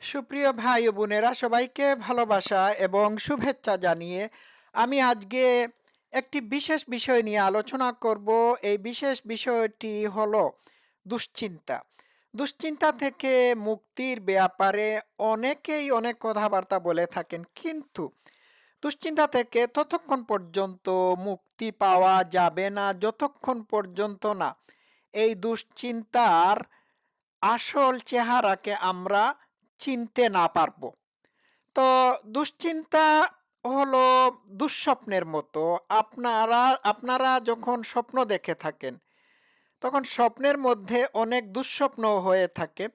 সুপ্রিয় ভাই ও বোনেরা সবাইকে ভালোবাসা এবং শুভেচ্ছা জানিয়ে আমি আজকে একটি বিশেষ বিষয় নিয়ে আলোচনা করব। এই বিশেষ বিষয়টি হলো দুশ্চিন্তা। দুশ্চিন্তা থেকে মুক্তির ব্যাপারে অনেকেই অনেক কথাবার্তা বলে থাকেন, কিন্তু দুশ্চিন্তা থেকে ততক্ষণ পর্যন্ত মুক্তি পাওয়া যাবে না যতক্ষণ পর্যন্ত না এই দুশ্চিন্তার আসল চেহারাকে আমরা চিনতে না পারবো। তো দুশ্চিন্তা হলো দুঃস্বপ্নের মতো। আপনারা আপনারা যখন স্বপ্ন দেখে থাকেন, তখন স্বপ্নের মধ্যে অনেক দুঃস্বপ্ন হয়ে থাকে।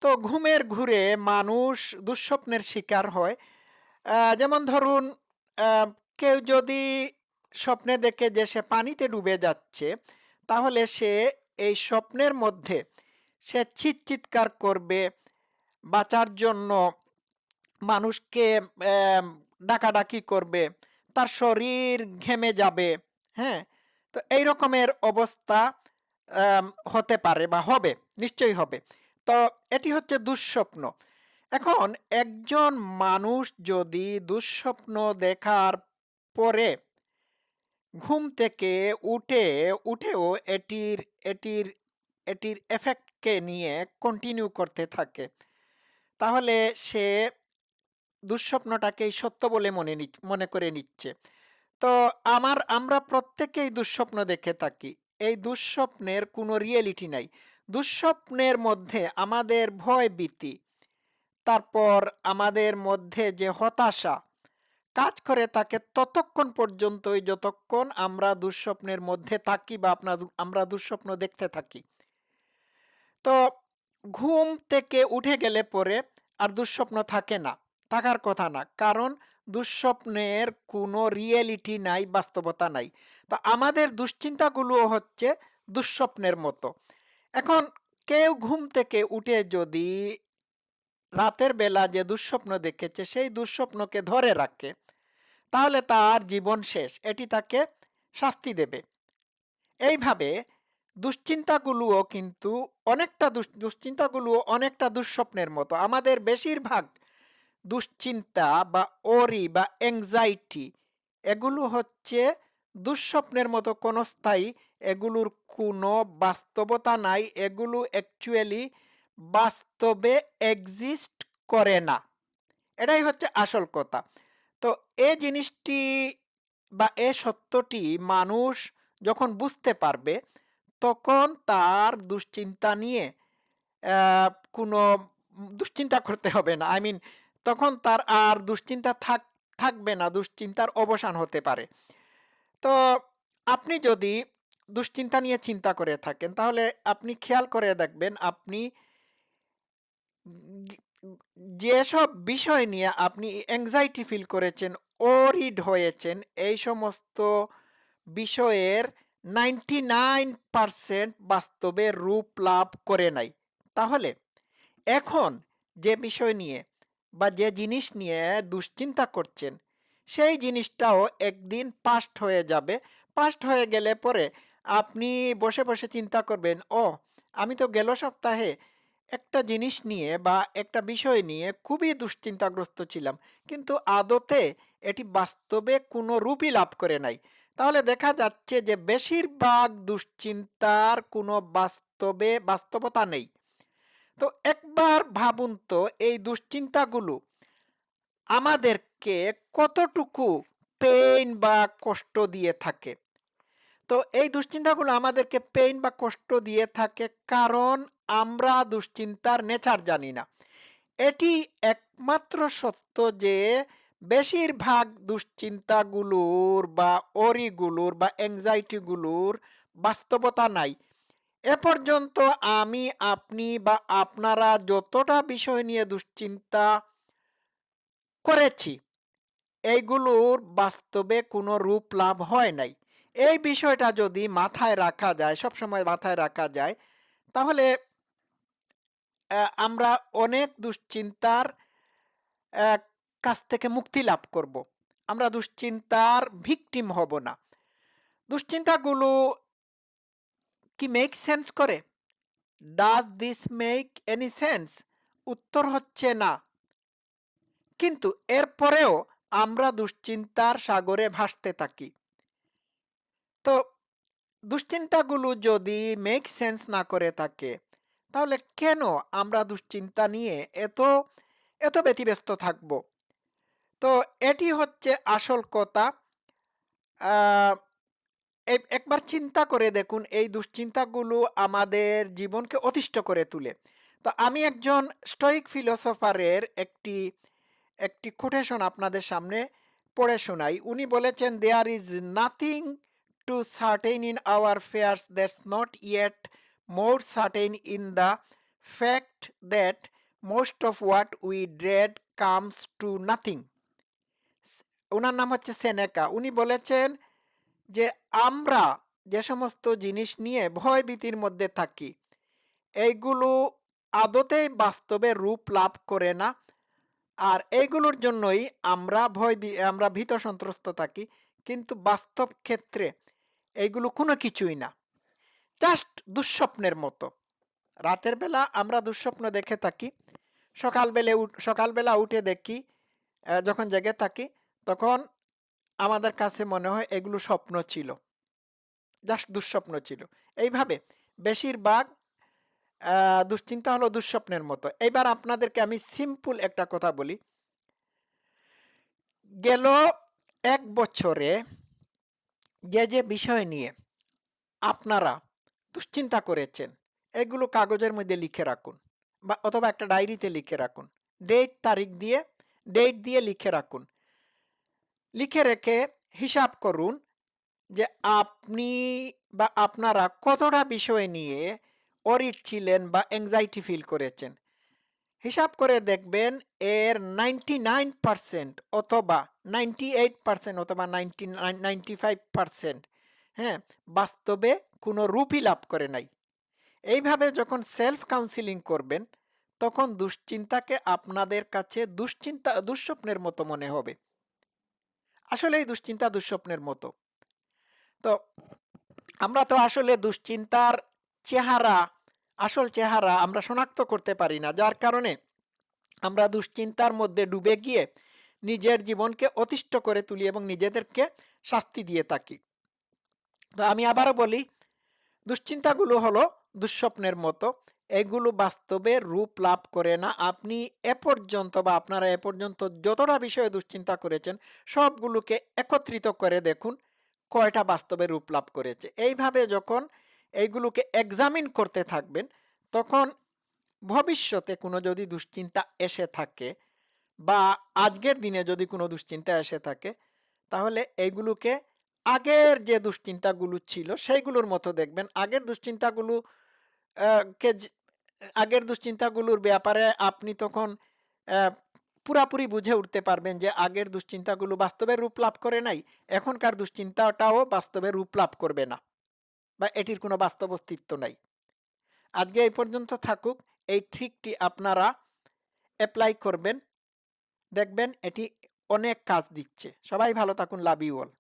তো ঘুমের ঘুরে মানুষ দুঃস্বপ্নের শিকার হয়। যেমন ধরুন, আ কেউ যদি স্বপ্নে দেখে যে সে পানিতে ডুবে যাচ্ছে, তাহলে সে এই স্বপ্নের মধ্যে সে চিৎকার করবে বাঁচার জন্য, মানুষকে ডাকাডাকি করবে, তার শরীর ঘেমে যাবে, হ্যাঁ? তো এই রকমের অবস্থা আম হতে পারে বা হবে, নিশ্চয়ই হবে। তো এটি হচ্ছে দুঃস্বপ্ন। এখন একজন মানুষ যদি দুঃস্বপ্ন দেখার পরে ঘুম থেকে উঠে উঠেও এটির এটির এটির ইফেক্টকে নিয়ে কন্টিনিউ করতে থাকে, তাহলে সে দুঃস্বপ্নটাকেই সত্য বলে মনে করে নিচ্ছে। তো আমরা প্রত্যেকেই দুঃস্বপ্ন দেখে থাকি। এই দুঃস্বপ্নের কোনো রিয়েলিটি নাই। দুঃস্বপ্নের মধ্যে আমাদের ভয়-ভীতি, তারপর আমাদের মধ্যে যে হতাশা কাজ করে থাকে ততক্ষণ পর্যন্তই যতক্ষণ আমরা দুঃস্বপ্নের মধ্যে থাকি বা আমরা দুঃস্বপ্ন দেখতে থাকি। তো ঘুম থেকে উঠে গেলে পরে আর দুঃস্বপ্ন থাকে না। থাকার কথা না। কারণ দুঃস্বপ্নের কোনো রিয়েলিটি নাই, বাস্তবতা নাই। তো আমাদের দুশ্চিন্তাগুলোও হচ্ছে দুঃস্বপ্নের মতো। এখন কেউ ঘুম থেকে উঠে যদি রাতের বেলা যে দুঃস্বপ্ন দেখেছে সেই দুঃস্বপ্নকে ধরে রাখে, তাহলে তার জীবন শেষ। এটি তাকে শাস্তি দেবে। এইভাবে দুশ্চিন্তাগুলোও কিন্তু দুশ্চিন্তাগুলোও অনেকটা দুঃস্বপ্নের মতো। আমাদের বেশিরভাগ দুশ্চিন্তা বা ওরি বা অ্যাংজাইটি, এগুলো হচ্ছে দুঃস্বপ্নের মতো ক্ষণস্থায়ী। এগুলোর কোনো বাস্তবতা নাই। এগুলো অ্যাকচুয়ালি বাস্তবে এক্সিস্ট করে না। এটাই হচ্ছে আসল কথা। তো এ জিনিসটি বা এ সত্যটি মানুষ যখন বুঝতে পারবে, তখন তার দুশ্চিন্তা নিয়ে কোনো দুশ্চিন্তা করতে হবে না। তখন তার আর দুশ্চিন্তা থাকবে না, দুশ্চিন্তার অবসান হতে পারে। তো আপনি যদি দুশ্চিন্তা নিয়ে চিন্তা করে থাকেন, তাহলে আপনি খেয়াল করে দেখবেন আপনি গি যেসব বিষয় নিয়ে আপনি anxiety ফিল করেছেন, worried হয়েছেন, এই সমস্ত বিষয়ের 99% বাস্তবে রূপ লাভ করে নাই। তাহলে এখন যে বিষয় নিয়ে বা যে জিনিস নিয়ে দুশ্চিন্তা করছেন, সেই জিনিসটাও একদিন পাস্ট হয়ে যাবে। পাস্ট হয়ে গেলে পরে আপনি বসে চিন্তা করবেন, ও আমি তো গেল সপ্তাহে একটা জিনিস নিয়ে বা একটা বিষয় নিয়ে খুবই দুশ্চিন্তাগ্রস্ত ছিলাম। কিন্তু আদতে এটি বাস্তবে কোনো রূপই লাভ করে নাই। তাহলে দেখা যাচ্ছে যে বেশিরভাগ দুশ্চিন্তার কোনো বাস্তবতা নেই। তো একবার ভাবুন তো, এই দুশ্চিন্তাগুলো আমাদেরকে কতটুকু পেইন বা কষ্ট দিয়ে থাকে। তো এই দুশ্চিন্তাগুলো আমাদেরকে পেইন বা কষ্ট দিয়ে থাকে কারণ আমরা দুশ্চিন্তার নেচার জানি না। এটি একমাত্র সত্য যে বেশিরভাগ দুশ্চিন্তাগুলোর বা ওরিগুলোর বা অ্যাংজাইটিগুলোর বাস্তবতা নাই। এ পর্যন্ত আপনি বা আপনারা যতটা বিষয় নিয়ে দুশ্চিন্তা করেছি, এইগুলোর বাস্তবে কোনো রূপ লাভ হয় নাই। এই বিষয়টা যদি মাথায় রাখা যায়, সবসময় মাথায় রাখা যায়, তাহলে আমরা অনেক দুশ্চিন্তার অ্যা কাছ থেকে মুক্তি লাভ করব। আমরা দুশ্চিন্তার ভিকটিম হব না। দুশ্চিন্তাগুলো কি মেক সেন্স করে? Does this make any sense? উত্তর হচ্ছে না। কিন্তু এরপরেও আমরা দুশ্চিন্তার সাগরে ভাসতে থাকি। তো দুশ্চিন্তাগুলো যদি মেক সেন্স না করে থাকে, তাহলে কেন আমরা দুশ্চিন্তা নিয়ে এত এত ব্যতিব্যস্ত থাকব? তো এটি হচ্ছে আসল কথা। আহ, একবার চিন্তা করে দেখুন, এই দুশ্চিন্তাগুলো আমাদের জীবনকে অতিষ্ঠ করে তোলে। তো আমি একজন স্টোইক ফিলোসোফারের একটি একটি কোটেশন আপনাদের সামনে পড়ে শোনাই। উনি বলেছেন, there is nothing to certain in our fears that's not yet more certain in the fact that most of what we dread comes to nothing. ওনার নাম হচ্ছে সেনেকা। উনি বলেছেন যে আমরা যে সমস্ত জিনিস নিয়ে ভয় ভীতির মধ্যে থাকি, এইগুলো আদতেই বাস্তবে রূপ লাভ করে না। আর এইগুলোর জন্যই আমরা ভীত সন্ত্রস্ত থাকি। কিন্তু বাস্তব ক্ষেত্রে এইগুলো কোনো কিছুই না, জাস্ট দুঃস্বপ্নের মতো। রাতের বেলা আমরা দুঃস্বপ্ন দেখে থাকি, সকালবেলা উঠে দেখি, যখন জেগে থাকি তখন আমাদের কাছে মনে হয় এগুলো স্বপ্ন ছিল, জাস্ট দুঃস্বপ্ন ছিল। এইভাবে বেশিরভাগ দুশ্চিন্তা হলো দুঃস্বপ্নের মতো। এইবার আপনাদেরকে আমি সিম্পল একটা কথা বলি। গেল 1 বছরে যে বিষয় নিয়ে আপনারা দুশ্চিন্তা করেছেন, এগুলো কাগজের মধ্যে লিখে রাখুন, বা অথবা একটা ডায়েরিতে লিখে রাখুন। ডেট দিয়ে লিখে রাখুন। লিখে রেখে হিসাব করুন যে আপনি বা আপনারা কতটা বিষয় নিয়ে অরিড ছিলেন বা অ্যাংজাইটি ফিল করেছেন। হিসাব করে দেখবেন এর 99% অথবা 98% অথবা 95%, হ্যাঁ, বাস্তবে কোনো রূপই লাভ করে নাই। এইভাবে যখন সেলফ কাউন্সিলিং করবেন, তখন দুশ্চিন্তাকে আপনাদের কাছে দুঃস্বপ্নের মতো মনে হবে। আসলে এই দুশ্চিন্তা দুঃস্বপ্নের মতো। তো আমরা তো আসলে দুশ্চিন্তার চেহারা, আসল চেহারা আমরা শনাক্ত করতে পারি না, যার কারণে আমরা দুশ্চিন্তার মধ্যে ডুবে গিয়ে নিজের জীবনকে অতিষ্ঠ করে তুলি এবং নিজেদেরকে শাস্তি দিয়ে থাকি। তো আমি আবারও বলি, দুশ্চিন্তাগুলো হলো দুঃস্বপ্নের মতো। এগুলো বাস্তবে রূপ লাভ করে না। আপনি এ পর্যন্ত বা আপনারা এ পর্যন্ত যতটা বিষয়ে দুশ্চিন্তা করেছেন, সবগুলোকে একত্রিত করে দেখুন কয়টা বাস্তবে রূপ লাভ করেছে। এইভাবে যখন এইগুলোকে এক্সামিন করতে থাকবেন, তখন ভবিষ্যতে কোনো যদি দুশ্চিন্তা এসে থাকে বা আজকের দিনে যদি কোনো দুশ্চিন্তা এসে থাকে, তাহলে এইগুলোকে আগের যে দুশ্চিন্তাগুলো ছিল সেইগুলোর মতো দেখবেন। আগের দুশ্চিন্তাগুলোর ব্যাপারে আপনি তখন আহ, পুরাপুরি বুঝে উঠতে পারবেন যে আগের দুশ্চিন্তাগুলো বাস্তবে রূপ লাভ করে নাই, এখনকার দুশ্চিন্তাটাও বাস্তবে রূপ লাভ করবে না, বা এটির কোনো বাস্তব অস্তিত্ব নাই। আজকে এই পর্যন্ত থাকুক। এই ট্রিকটি আপনারা অ্যাপ্লাই করবেন, দেখবেন এটি অনেক কাজ দিচ্ছে। সবাই ভালো থাকুন। Love you all.